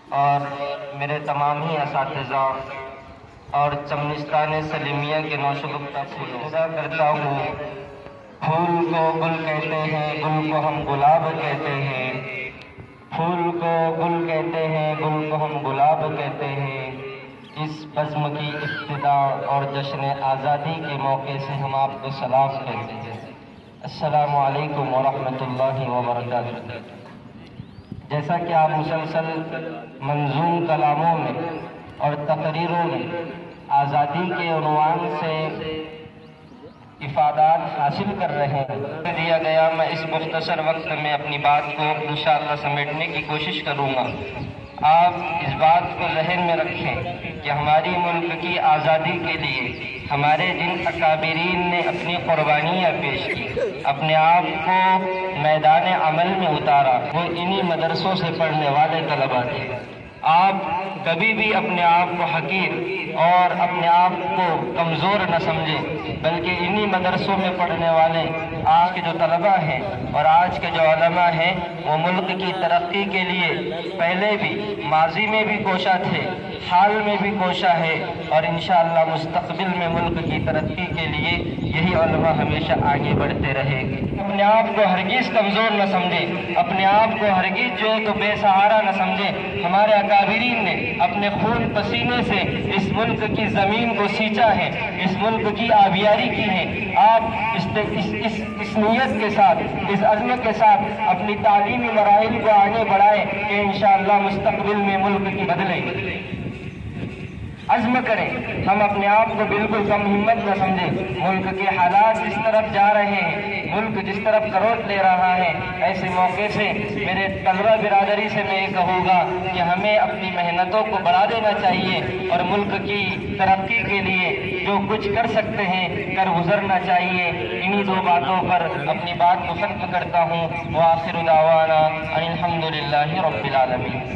اور میرے تمام ہی اساتذہ اور چمنستان سلیمیہ کے نوشگفتہ پھولوں ادا کرتا ہوں۔ پھول کو گل کہتے ہیں، گل کو ہم گلاب کہتے ہیں، پھول کو گل کہتے ہیں، گل کو ہم گلاب کہتے ہیں۔ اس بزم کی ابتدا اور جشن آزادی کے موقع سے ہم آپ کو سلام کہتے ہیں۔ السلام علیکم ورحمۃ اللہ وبرکاتہ۔ جیسا کہ آپ مسلسل منظوم کلاموں میں اور تقریروں میں آزادی کے عنوان سے افادات حاصل کر رہے ہیں، دیا گیا میں اس مختصر وقت میں اپنی بات کو انشاءاللہ سمیٹنے کی کوشش کروں گا۔ آپ اس بات کو ذہن میں رکھیں کہ ہماری ملک کی آزادی کے لیے ہمارے جن اکابرین نے اپنی قربانیاں پیش کی، اپنے آپ کو میدان عمل میں اتارا، وہ انہی مدرسوں سے پڑھنے والے طلباء تھے۔ آپ کبھی بھی اپنے آپ کو حقیر اور اپنے آپ کو کمزور نہ سمجھیں، بلکہ انہی مدرسوں میں پڑھنے والے آج کے جو طلباء ہیں اور آج کے جو علماء ہیں وہ ملک کی ترقی کے لیے پہلے بھی ماضی میں بھی کوشاں تھے، حال میں بھی کوشاں ہے، اور انشاءاللہ مستقبل میں ملک کی ترقی کے لیے یہی علماء ہمیشہ آگے بڑھتے رہے گی۔ اپنے آپ کو ہرگز کمزور نہ سمجھیں، اپنے آپ کو ہرگز جو ہے تو بے سہارا نہ سمجھیں۔ ہمارے اکابرین نے اپنے خون پسینے سے اس ملک کی زمین کو سینچا ہے، اس ملک کی آبیاری کی ہے۔ آپ اس نیت کے ساتھ، اس عزم کے ساتھ اپنی تعلیمی مراحل کو آگے بڑھائیں کہ انشاءاللہ مستقبل میں ملک کی بدلیں۔ عزم کریں، ہم اپنے آپ کو بالکل کم ہمت نہ سمجھیں۔ ملک کے حالات جس طرف جا رہے ہیں، ملک جس طرف کروٹ لے رہا ہے، ایسے موقع سے میرے طلبہ برادری سے میں یہ کہوں گا کہ ہمیں اپنی محنتوں کو بڑھا دینا چاہیے اور ملک کی ترقی کے لیے جو کچھ کر سکتے ہیں کر گزرنا چاہیے۔ انہی دو باتوں پر اپنی بات کو ختم کرتا ہوں۔ وآخر دعوانا ان الحمد للہ رب العالمین۔